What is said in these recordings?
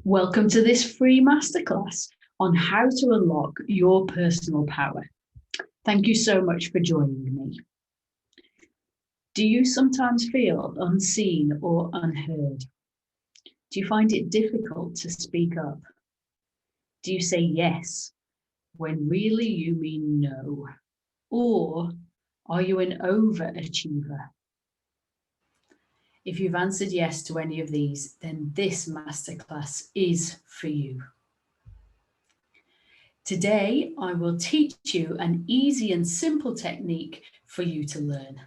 Welcome to this free masterclass on how to unlock your personal power. Thank you so much for joining me. Do you sometimes feel unseen or unheard? Do you find it difficult to speak up? Do you say yes when really you mean no? Or are you an overachiever? If you've answered yes to any of these, then this masterclass is for you. Today, I will teach you an easy and simple technique for you to learn.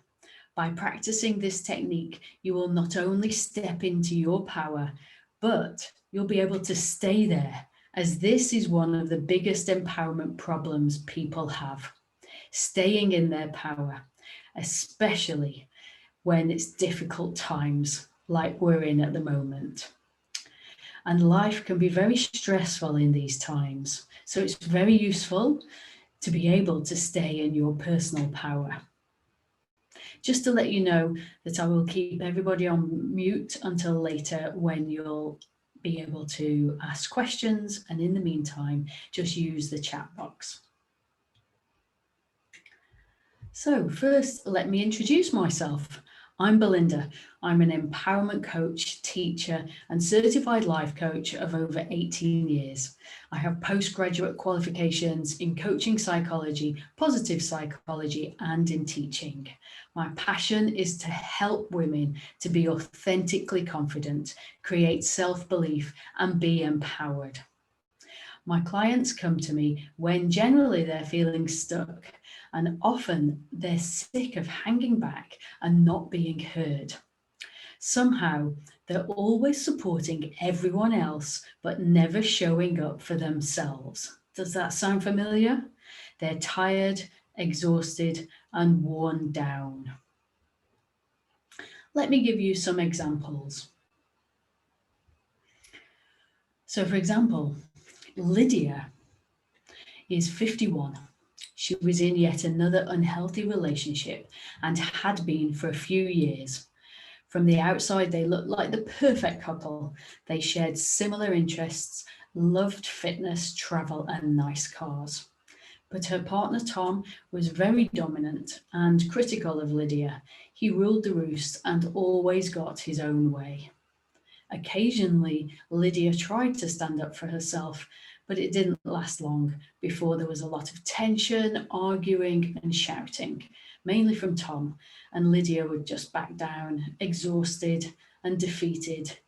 By practicing this technique, you will not only step into your power, but you'll be able to stay there, as this is one of the biggest empowerment problems people have. Staying in their power, especially when it's difficult times like we're in at the moment. And life can be very stressful in these times. So it's very useful to be able to stay in your personal power. Just to let you know that I will keep everybody on mute until later when you'll be able to ask questions. And in the meantime, just use the chat box. So first, let me introduce myself. I'm Belinda. I'm an empowerment coach, teacher, and certified life coach of over 18 years. I have postgraduate qualifications in coaching psychology, positive psychology, and in teaching. My passion is to help women to be authentically confident, create self-belief, and be empowered. My clients come to me when generally they're feeling stuck, and often they're sick of hanging back and not being heard. Somehow, they're always supporting everyone else, but never showing up for themselves. Does that sound familiar? They're tired, exhausted, and worn down. Let me give you some examples. So, for example, Lydia is 51. She was in yet another unhealthy relationship and had been for a few years. From the outside, they looked like the perfect couple. They shared similar interests, loved fitness, travel, and nice cars. But her partner, Tom, was very dominant and critical of Lydia. He ruled the roost and always got his own way. Occasionally, Lydia tried to stand up for herself, but it didn't last long before there was a lot of tension, arguing, and shouting, mainly from Tom, and Lydia would just back down, exhausted and defeated,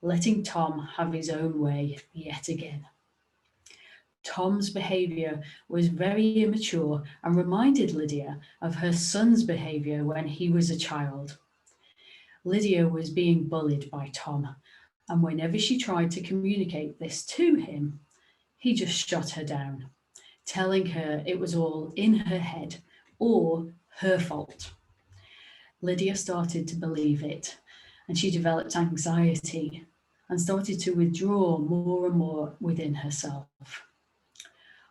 letting Tom have his own way yet again. Tom's behaviour was very immature and reminded Lydia of her son's behaviour when he was a child. Lydia was being bullied by Tom, and whenever she tried to communicate this to him, he just shot her down, telling her it was all in her head or her fault. Lydia started to believe it, and she developed anxiety and started to withdraw more and more within herself.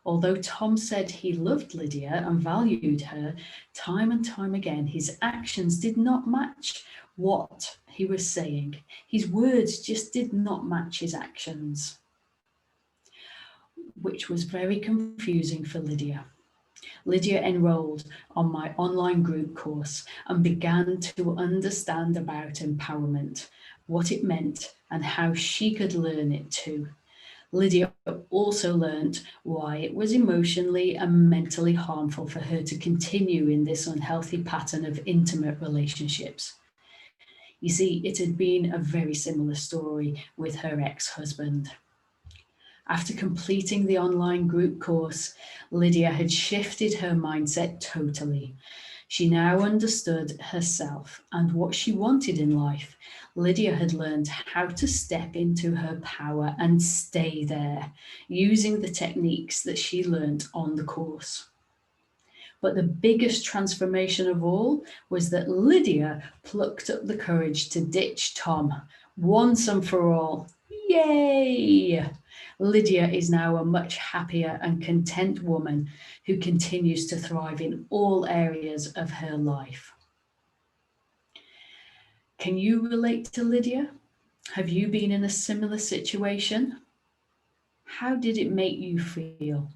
Although Tom said he loved Lydia and valued her, time and time again, his actions did not match what he was saying. His words just did not match his actions, which was very confusing for Lydia. Lydia enrolled on my online group course and began to understand about empowerment, what it meant, and how she could learn it too. Lydia also learned why it was emotionally and mentally harmful for her to continue in this unhealthy pattern of intimate relationships. You see, it had been a very similar story with her ex-husband. After completing the online group course, Lydia had shifted her mindset totally. She now understood herself and what she wanted in life. Lydia had learned how to step into her power and stay there, using the techniques that she learned on the course. But the biggest transformation of all was that Lydia plucked up the courage to ditch Tom once and for all. Yay! Lydia is now a much happier and content woman who continues to thrive in all areas of her life. Can you relate to Lydia? Have you been in a similar situation? How did it make you feel?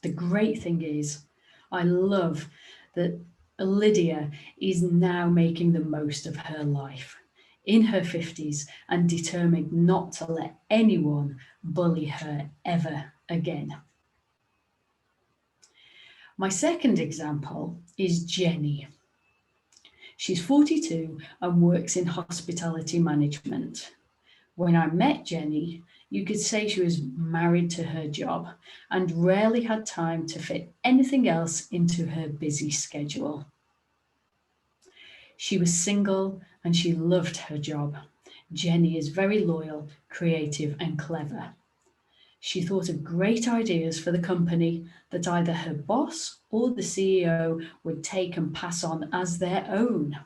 The great thing is, I love that Lydia is now making the most of her life in her 50s and determined not to let anyone bully her ever again. My second example is Jenny. She's 42 and works in hospitality management. When I met Jenny, you could say she was married to her job and rarely had time to fit anything else into her busy schedule. She was single and she loved her job. Jenny is very loyal, creative, and clever. She thought of great ideas for the company that either her boss or the CEO would take and pass on as their own.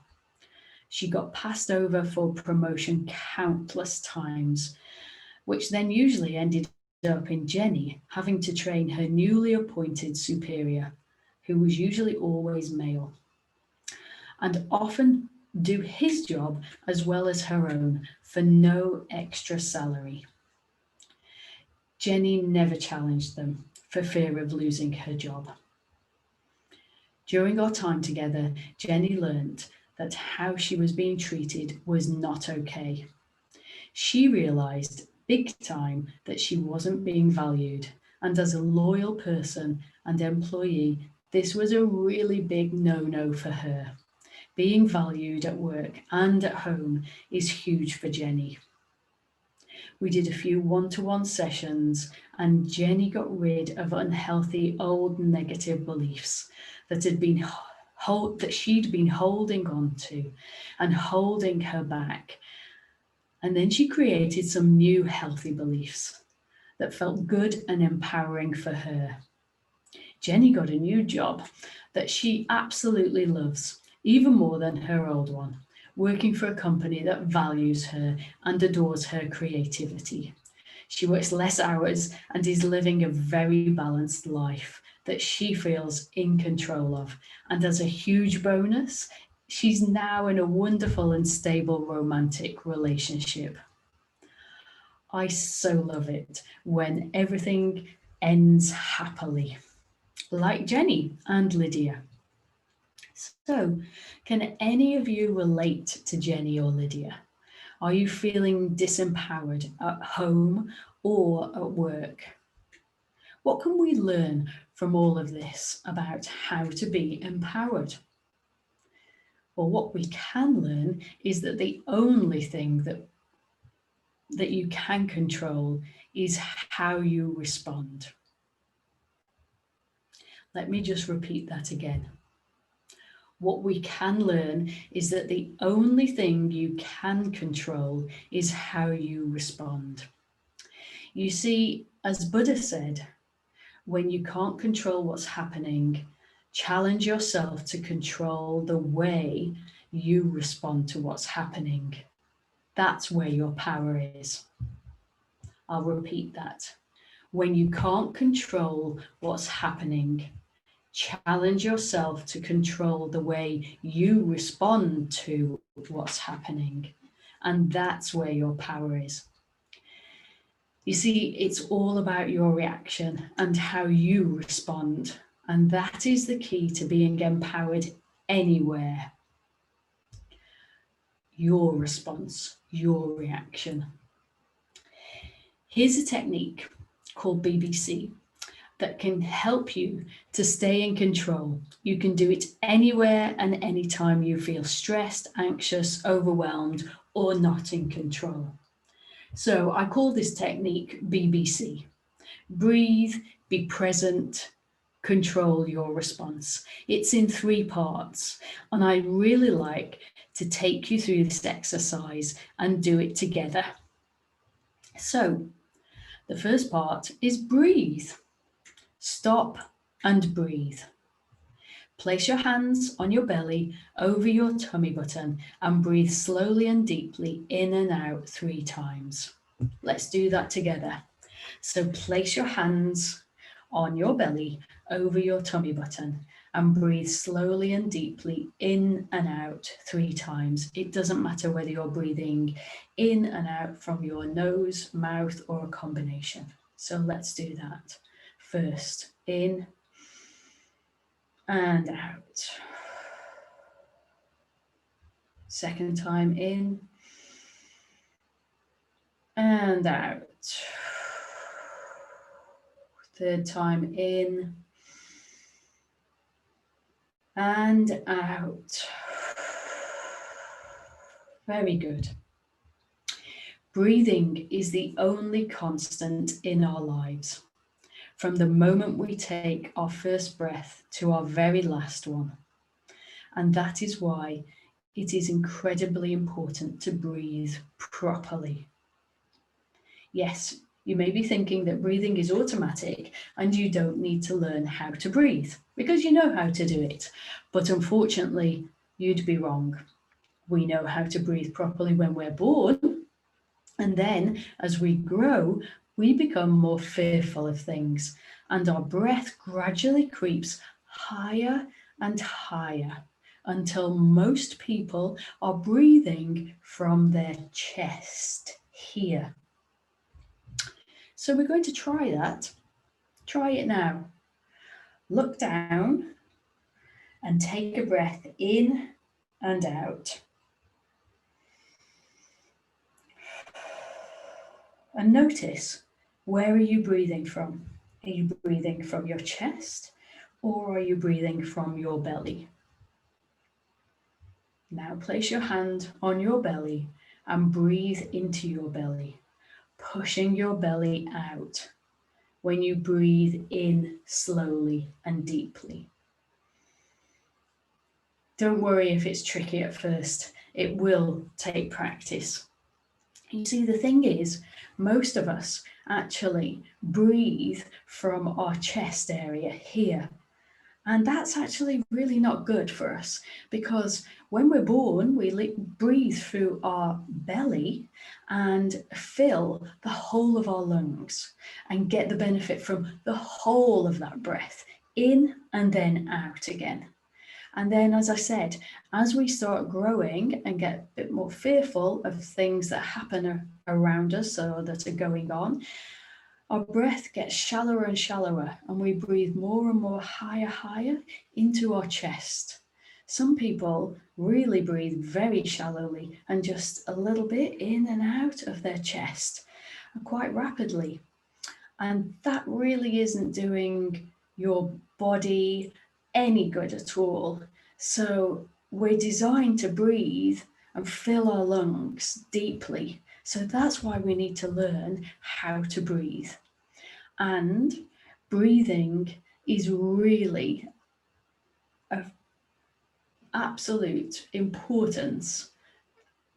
She got passed over for promotion countless times, which then usually ended up in Jenny having to train her newly appointed superior, who was usually always male, and often do his job as well as her own for no extra salary. Jenny never challenged them for fear of losing her job. During our time together, Jenny learnt that how she was being treated was not okay. She realised big time that she wasn't being valued, and as a loyal person and employee, this was a really big no-no for her. Being valued at work and at home is huge for Jenny. We did a few one-to-one sessions and Jenny got rid of unhealthy old negative beliefs that she'd been holding on to and holding her back. And then she created some new healthy beliefs that felt good and empowering for her. Jenny got a new job that she absolutely loves, even more than her old one, working for a company that values her and adores her creativity. She works less hours and is living a very balanced life that she feels in control of. And as a huge bonus, she's now in a wonderful and stable romantic relationship. I so love it when everything ends happily, like Jenny and Lydia. So, can any of you relate to Jenny or Lydia? Are you feeling disempowered at home or at work? What can we learn from all of this about how to be empowered? Well, what we can learn is that the only thing that you can control is how you respond. Let me just repeat that again. What we can learn is that the only thing you can control is how you respond. You see, as Buddha said, when you can't control what's happening, challenge yourself to control the way you respond to what's happening. That's where your power is. I'll repeat that. When you can't control what's happening, challenge yourself to control the way you respond to what's happening. And that's where your power is. You see, it's all about your reaction and how you respond. And that is the key to being empowered anywhere. Your response, your reaction. Here's a technique called BBC that can help you to stay in control. You can do it anywhere and anytime you feel stressed, anxious, overwhelmed, or not in control. So I call this technique BBC. Breathe, be present, control your response. It's in 3 parts, and I really like to take you through this exercise and do it together. So the first part is breathe. Stop and breathe. Place your hands on your belly over your tummy button and breathe slowly and deeply in and out 3 times. Let's do that together. So place your hands on your belly over your tummy button and breathe slowly and deeply in and out 3 times. It doesn't matter whether you're breathing in and out from your nose, mouth, or a combination. So let's do that. First, in and out. Second time, in and out. Third time, in and out. Very good. Breathing is the only constant in our lives. From the moment we take our first breath to our very last one. And that is why it is incredibly important to breathe properly. Yes, you may be thinking that breathing is automatic and you don't need to learn how to breathe because you know how to do it. But unfortunately, you'd be wrong. We know how to breathe properly when we're born. And then as we grow, we become more fearful of things and our breath gradually creeps higher and higher until most people are breathing from their chest here. So we're going to try that. Try it now. Look down and take a breath in and out. And notice, where are you breathing from? Are you breathing from your chest or are you breathing from your belly? Now place your hand on your belly and breathe into your belly, pushing your belly out when you breathe in slowly and deeply. Don't worry if it's tricky at first, it will take practice. You see, the thing is, most of us actually breathe from our chest area here. And that's actually really not good for us because when we're born, we breathe through our belly and fill the whole of our lungs and get the benefit from the whole of that breath in and then out again. And then, as I said, as we start growing and get a bit more fearful of things that happen around us or that are going on, our breath gets shallower and shallower and we breathe more and more higher into our chest. Some people really breathe very shallowly and just a little bit in and out of their chest and quite rapidly. And that really isn't doing your body any good at all. So we're designed to breathe and fill our lungs deeply. So that's why we need to learn how to breathe. And breathing is really of absolute importance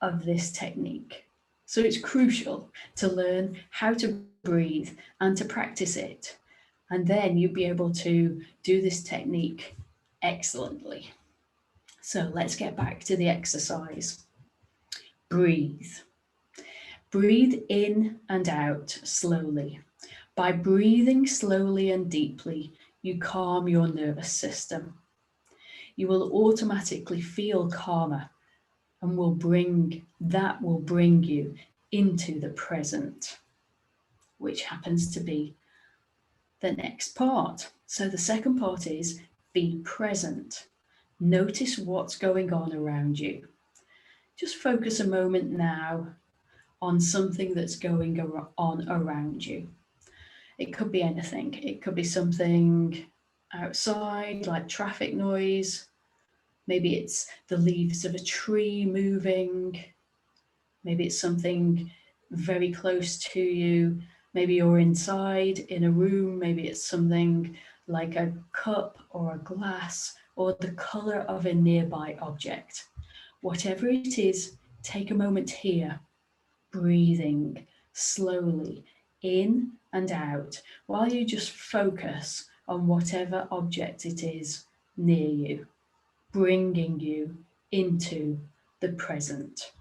of this technique. So it's crucial to learn how to breathe and to practice it. And then you'll be able to do this technique excellently. So let's get back to the exercise. Breathe. Breathe in and out slowly. By breathing slowly and deeply, you calm your nervous system. You will automatically feel calmer and will bring you into the present, which happens to be the next part. So the second part is be present. Notice what's going on around you. Just focus a moment now on something that's going on around you. It could be anything. It could be something outside, like traffic noise. Maybe it's the leaves of a tree moving. Maybe it's something very close to you. Maybe you're inside in a room. Maybe it's something like a cup or a glass or the color of a nearby object. Whatever it is, take a moment here, breathing slowly in and out while you just focus on whatever object it is near you, bringing you into the present.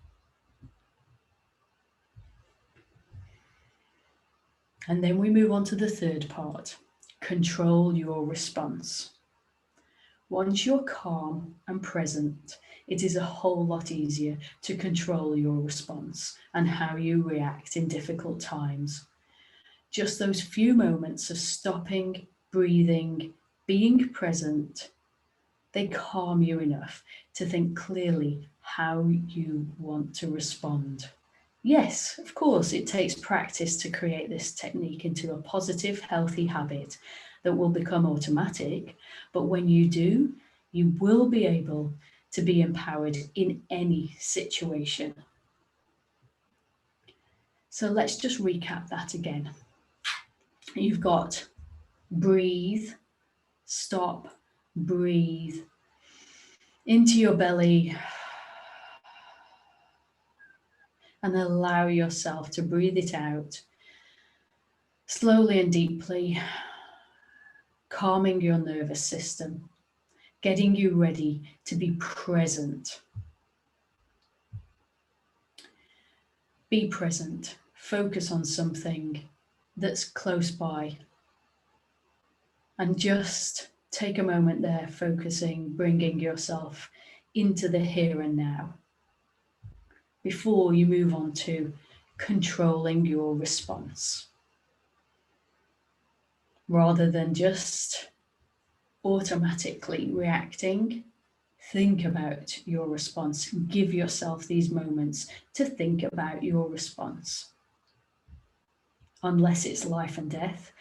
And then we move on to the third part, control your response. Once you're calm and present, it is a whole lot easier to control your response and how you react in difficult times. Just those few moments of stopping, breathing, being present, they calm you enough to think clearly how you want to respond. Yes, of course, it takes practice to create this technique into a positive, healthy habit that will become automatic. But when you do, you will be able to be empowered in any situation. So let's just recap that again. You've got breathe, stop, breathe into your belly, and allow yourself to breathe it out slowly and deeply, calming your nervous system, getting you ready to be present. Be present. Focus on something that's close by. And just take a moment there, focusing, bringing yourself into the here and now before you move on to controlling your response. Rather than just automatically reacting, think about your response. Give yourself these moments to think about your response. Unless it's life and death,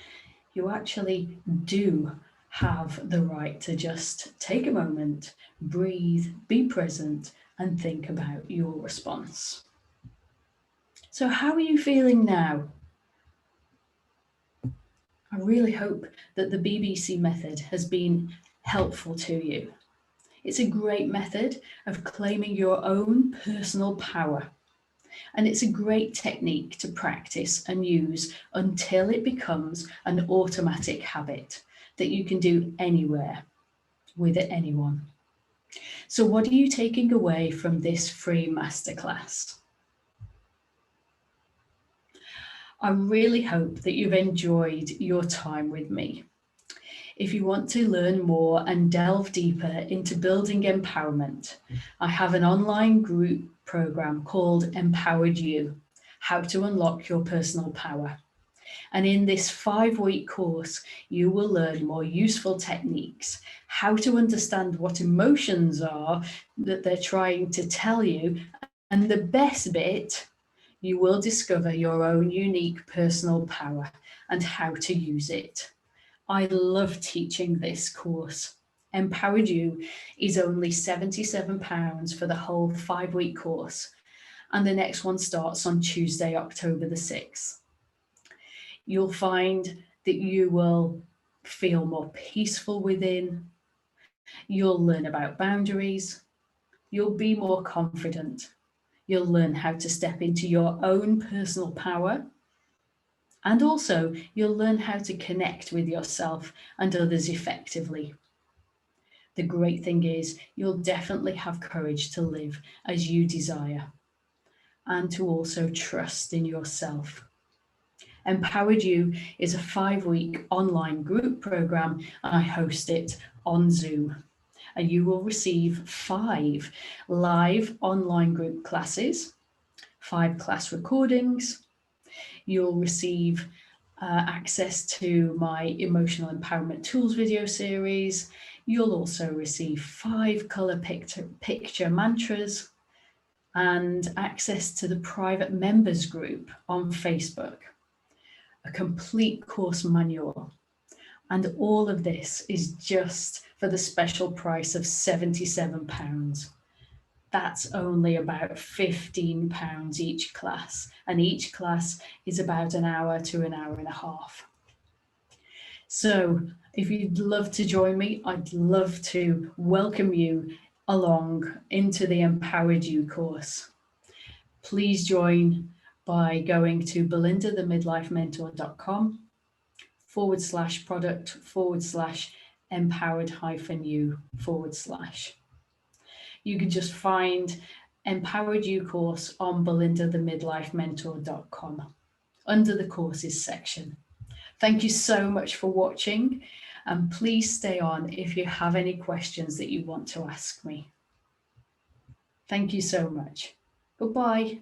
you actually do have the right to just take a moment, breathe, be present, and think about your response. So how are you feeling now? I really hope that the BBC method has been helpful to you. It's a great method of claiming your own personal power. And it's a great technique to practice and use until it becomes an automatic habit that you can do anywhere with anyone. So what are you taking away from this free masterclass? I really hope that you've enjoyed your time with me. If you want to learn more and delve deeper into building empowerment, I have an online group program called Empowered You, How to Unlock Your Personal Power. And in this 5-week course, you will learn more useful techniques, how to understand what emotions are that they're trying to tell you, and the best bit, you will discover your own unique personal power and how to use it. I love teaching this course. Empowered You is only £77 for the whole 5-week course, and the next one starts on Tuesday, October the 6th. You'll find that you will feel more peaceful within, you'll learn about boundaries, you'll be more confident, you'll learn how to step into your own personal power, and also you'll learn how to connect with yourself and others effectively. The great thing is you'll definitely have courage to live as you desire and to also trust in yourself. Empowered You is a 5-week online group program, and I host it on Zoom. And you will receive 5 live online group classes, 5 class recordings. You'll receive access to my emotional empowerment tools video series. You'll also receive 5 color picture mantras and access to the private members group on Facebook, a complete course manual. And all of this is just for the special price of £77. That's only about £15 each class, and each class is about an hour to an hour and a half. So if you'd love to join me, I'd love to welcome you along into the Empowered You course. Please join by going to belindathemidlifementor.com/product/empowered-you/. You can just find Empowered You course on belindathemidlifementor.com under the courses section. Thank you so much for watching. And please stay on if you have any questions that you want to ask me. Thank you so much. Goodbye.